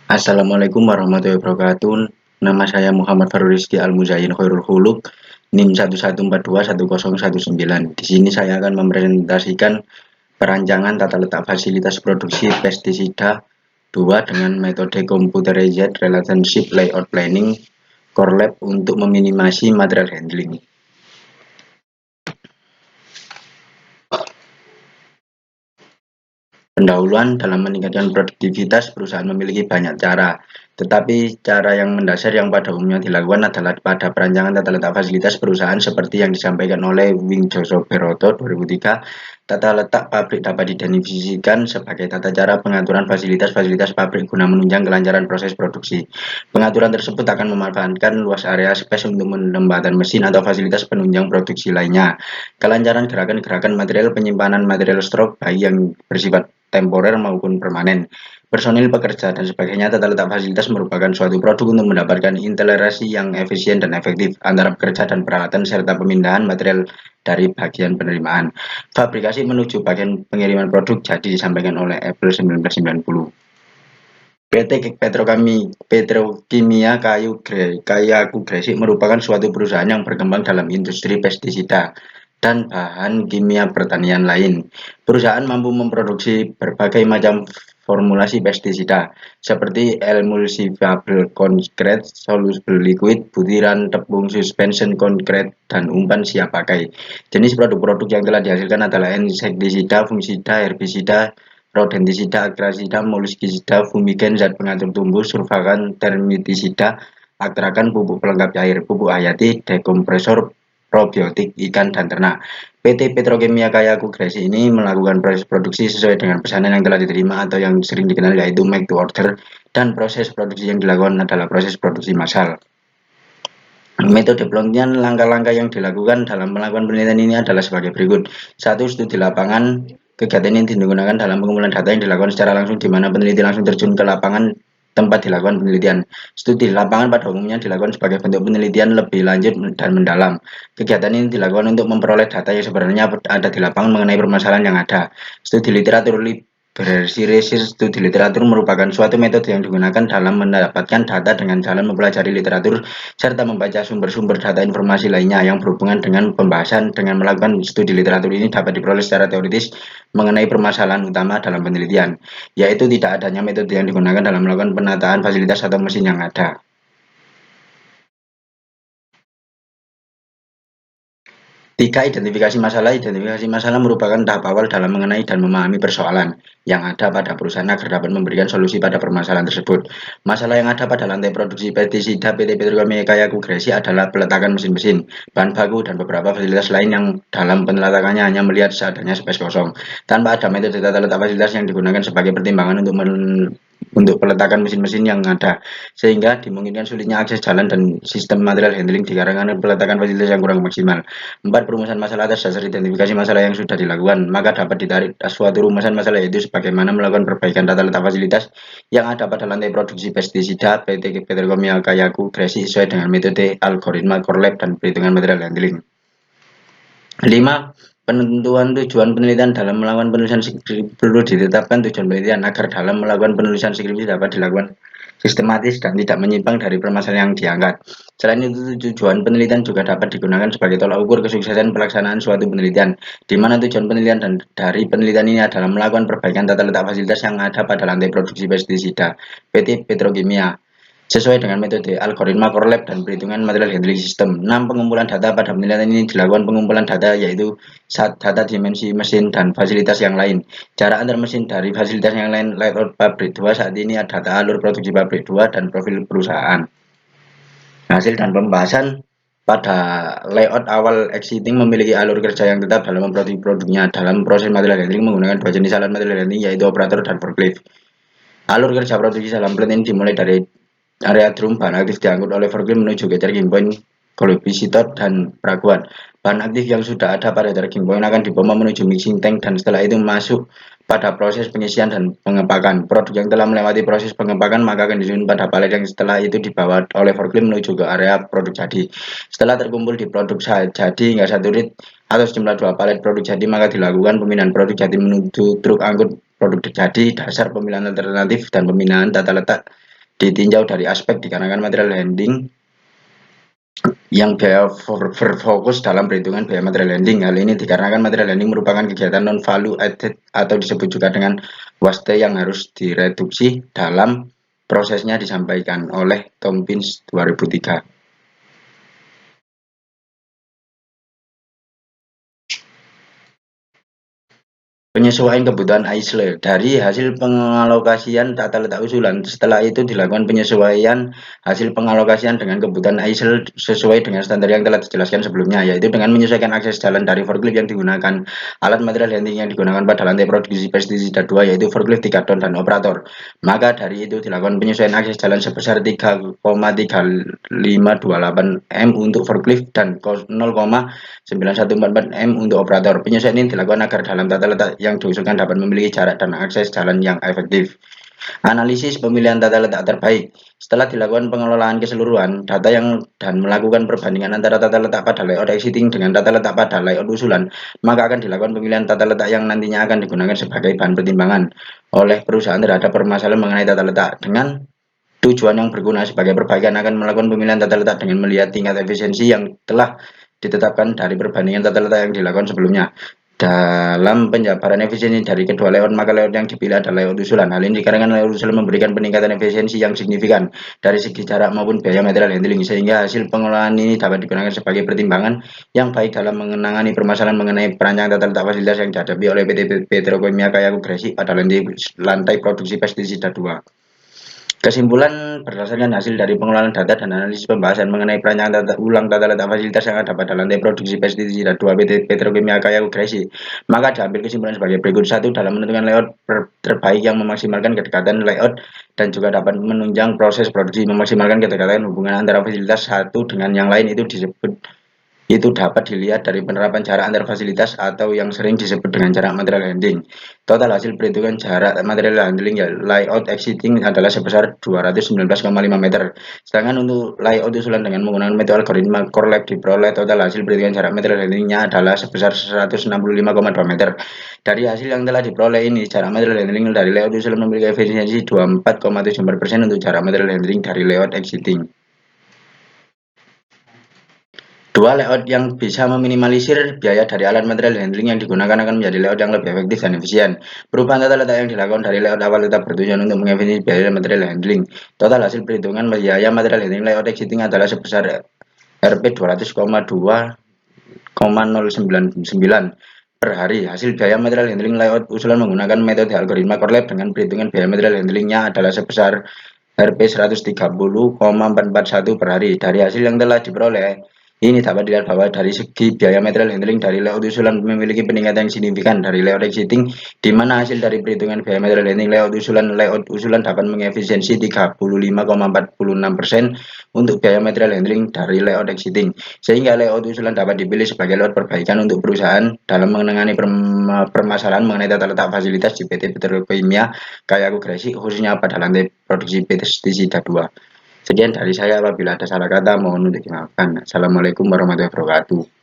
Assalamualaikum warahmatullahi wabarakatuh. Nama saya Muhammad Farul Rizky Al-Muzayyin Khairul Khuluq, NIM 1142119. Di sini saya akan mempresentasikan perancangan tata letak fasilitas produksi pestisida 2 dengan metode Computerized Relationship Layout Planning Core Lab untuk meminimasi material handling. Pendahuluan dalam meningkatkan produktivitas perusahaan memiliki banyak cara, tetapi cara yang mendasar yang pada umumnya dilakukan adalah pada perancangan tata letak fasilitas perusahaan seperti yang disampaikan oleh Wing Joseph Beroto 2003. Tata letak pabrik dapat didefinisikan sebagai tata cara pengaturan fasilitas-fasilitas pabrik guna menunjang kelancaran proses produksi. Pengaturan tersebut akan memanfaatkan luas area space untuk menempatkan mesin atau fasilitas penunjang produksi lainnya. Kelancaran gerakan-gerakan material, penyimpanan material stok baik yang bersifat temporer maupun permanen, personil pekerja, dan sebagainya. Tata letak fasilitas merupakan suatu produk untuk mendapatkan interaksi yang efisien dan efektif antara pekerja dan peralatan serta pemindahan material dari bagian penerimaan fabrikasi menuju bagian pengiriman produk jadi disampaikan oleh April 1990. PT Petrokimia Kayaku Gresik merupakan suatu perusahaan yang berkembang dalam industri pestisida dan bahan kimia pertanian lain. Perusahaan mampu memproduksi berbagai macam formulasi pestisida seperti emulsifiable concrete, soluble liquid, butiran tepung, suspension concrete, dan umpan siap pakai. Jenis produk-produk yang telah dihasilkan adalah insektisida, fungisida, herbisida, rodentisida, akrasida, moluskisida, fumigen, zat pengatur tumbuh, surfakan, termitisida, atrakan, pupuk pelengkap cair, pupuk hayati, dekompresor, probiotik ikan dan ternak. PT Petrokimia Kayaku Gresik ini melakukan proses produksi sesuai dengan pesanan yang telah diterima atau yang sering dikenal yaitu make to order, dan proses produksi yang dilakukan adalah proses produksi massal. Metode penelitian, langkah-langkah yang dilakukan dalam melakukan penelitian ini adalah sebagai berikut. 1. Studi lapangan. Kegiatan ini digunakan dalam pengumpulan data yang dilakukan secara langsung di mana peneliti langsung terjun ke lapangan tempat dilakukan penelitian. Studi lapangan pada umumnya dilakukan sebagai bentuk penelitian lebih lanjut dan mendalam. Kegiatan ini dilakukan untuk memperoleh data yang sebenarnya ada di lapangan mengenai permasalahan yang ada. Studi literatur. Berarti research studi literatur merupakan suatu metode yang digunakan dalam mendapatkan data dengan jalan mempelajari literatur serta membaca sumber-sumber data informasi lainnya yang berhubungan dengan pembahasan. Dengan melakukan studi literatur ini dapat diperoleh secara teoritis mengenai permasalahan utama dalam penelitian, yaitu tidak adanya metode yang digunakan dalam melakukan penataan fasilitas atau mesin yang ada. 3. Identifikasi masalah. Identifikasi masalah merupakan tahap awal dalam mengenai dan memahami persoalan yang ada pada perusahaan agar dapat memberikan solusi pada permasalahan tersebut. Masalah yang ada pada lantai produksi pestisida PT Petrokimia Kayaku Gresik adalah peletakan mesin-mesin, bahan baku, dan beberapa fasilitas lain yang dalam peneletakannya hanya melihat seadanya space kosong, tanpa ada metode tata letak fasilitas yang digunakan sebagai pertimbangan untuk peletakan mesin-mesin yang ada, sehingga dimungkinkan sulitnya akses jalan dan sistem material handling dikarenakan peletakan fasilitas yang kurang maksimal. 4. Perumusan masalah atas dasar identifikasi masalah yang sudah dilakukan, maka dapat ditarik suatu rumusan masalah yaitu sebagaimana melakukan perbaikan tata letak fasilitas yang ada pada lantai produksi pestisida PT Petrokimia Kayaku Gresik sesuai dengan metode algoritma core lab dan perhitungan material handling. 5. Penentuan tujuan penelitian. Dalam melakukan penulisan skripsi perlu ditetapkan tujuan penelitian agar dalam melakukan penulisan skripsi dapat dilakukan sistematis dan tidak menyimpang dari permasalahan yang diangkat. Selain itu, tujuan penelitian juga dapat digunakan sebagai tolak ukur kesuksesan pelaksanaan suatu penelitian, di mana tujuan penelitian dan dari penelitian ini adalah melakukan perbaikan tata letak fasilitas yang ada pada lantai produksi pestisida PT Petrokimia sesuai dengan metode algoritma core lab dan perhitungan material handling system. 6. Pengumpulan data. Pada penelitian ini dilakukan pengumpulan data yaitu data dimensi mesin dan fasilitas yang lain, jarak antar mesin dari fasilitas yang lain, layout pabrik 2 saat ini, data alur produksi pabrik 2, dan profil perusahaan. Hasil dan pembahasan. Pada layout awal, existing memiliki alur kerja yang tetap dalam memproduksi produknya. Dalam proses material handling menggunakan dua jenis alat material handling yaitu operator dan forklift. Alur kerja produksi dalam plant ini dimulai dari area drum, bahan aktif diangkut oleh forklift menuju ke tracking point, kolektor, dan perakuan. Bahan aktif yang sudah ada pada tracking point akan dipompa menuju mixing tank dan setelah itu masuk pada proses pengisian dan pengepakan. Produk yang telah melewati proses pengepakan maka akan disusun pada palet yang setelah itu dibawa oleh forklift menuju ke area produk jadi. Setelah terkumpul di produk jadi hingga 1 rit atau sejumlah 2 palet produk jadi, maka dilakukan pemindahan produk jadi menuju truk angkut produk jadi, dasar pemilihan alternatif, dan pembinaan tata letak ditinjau dari aspek dikarenakan material handling yang biaya berfokus dalam perhitungan biaya material handling. Hal ini dikarenakan material handling merupakan kegiatan non value added atau disebut juga dengan waste yang harus direduksi dalam prosesnya, disampaikan oleh Tompkins 2003. Penyesuaian kebutuhan Aisle dari hasil pengalokasian tata letak usulan. Setelah itu dilakukan penyesuaian hasil pengalokasian dengan kebutuhan Aisle sesuai dengan standar yang telah dijelaskan sebelumnya, yaitu dengan menyesuaikan akses jalan dari forklift yang digunakan, alat material handling yang digunakan pada lantai produksi pestisida 2, yaitu forklift 3 ton dan operator. Maka dari itu dilakukan penyesuaian akses jalan sebesar 3,3528 M untuk forklift dan 0,9144 M untuk operator. Penyesuaian ini dilakukan agar dalam tata letak yang diusulkan dapat memiliki jarak dan akses jalan yang efektif. Analisis pemilihan tata letak terbaik. Setelah dilakukan pengelolaan keseluruhan data dan melakukan perbandingan antara tata letak pada layout existing dengan tata letak pada layout usulan, maka akan dilakukan pemilihan tata letak yang nantinya akan digunakan sebagai bahan pertimbangan oleh perusahaan terhadap permasalahan mengenai tata letak. Dengan tujuan yang berguna sebagai perbaikan, akan melakukan pemilihan tata letak dengan melihat tingkat efisiensi yang telah ditetapkan dari perbandingan tata letak yang dilakukan sebelumnya. Dalam penjabaran efisiensi dari kedua layout, maka layout yang dipilih adalah layout usulan. Hal ini dikarenakan layout usulan memberikan peningkatan efisiensi yang signifikan dari segi jarak maupun biaya material handling, sehingga hasil pengelolaan ini dapat digunakan sebagai pertimbangan yang baik dalam menangani permasalahan mengenai perancang tata letak fasilitas yang dihadapi oleh PT Petrokimia Kayaku Gresik pada lantai produksi pestisida 2. Kesimpulan berdasarkan hasil dari pengelolaan data dan analisis pembahasan mengenai perancangan tata letak fasilitas yang ada pada lantai produksi pestisida 2 PT Petrokimia Kayaku Gresik, maka diambil kesimpulan sebagai berikut. 1. Dalam menentukan layout terbaik yang memaksimalkan kedekatan layout dan juga dapat menunjang proses produksi, memaksimalkan kedekatan hubungan antara fasilitas satu dengan yang lain itu dapat dilihat dari penerapan jarak antar fasilitas atau yang sering disebut dengan jarak material handling. Total hasil perhitungan jarak material handling ya, layout existing adalah sebesar 219,5 meter. Sedangkan untuk layout usulan dengan menggunakan metode algoritma core lab diperoleh total hasil perhitungan jarak material handlingnya adalah sebesar 165,2 meter. Dari hasil yang telah diperoleh ini, jarak material handling dari layout usulan memiliki efisiensi 24,74% untuk jarak material handling dari layout existing. Dua, layout yang bisa meminimalisir biaya dari alat material handling yang digunakan akan menjadi layout yang lebih efektif dan efisien. Perubahan tata letak yang dilakukan dari layout awal tetap bertujuan untuk mengefisiensi biaya material handling. Total hasil perhitungan biaya material handling layout existing adalah sebesar Rp 200,2,099 per hari. Hasil biaya material handling layout usulan menggunakan metode algoritma core lab dengan perhitungan biaya material handlingnya adalah sebesar Rp 130,441 per hari. Dari hasil yang telah diperoleh, ini dapat dilihat bahwa dari segi biaya material handling dari layout usulan memiliki peningkatan yang signifikan dari layout existing, di mana hasil dari perhitungan biaya material handling layout usulan dapat mengefisiensi 35,46% untuk biaya material handling dari layout existing, sehingga layout usulan dapat dipilih sebagai layout perbaikan untuk perusahaan dalam menangani permasalahan mengenai tata letak fasilitas di PT Petrokimia Kayaku Gresik, khususnya pada lantai produksi pestisida 2. Sekian dari saya, apabila ada salah kata mohon untuk dimaafkan. Assalamualaikum warahmatullahi wabarakatuh.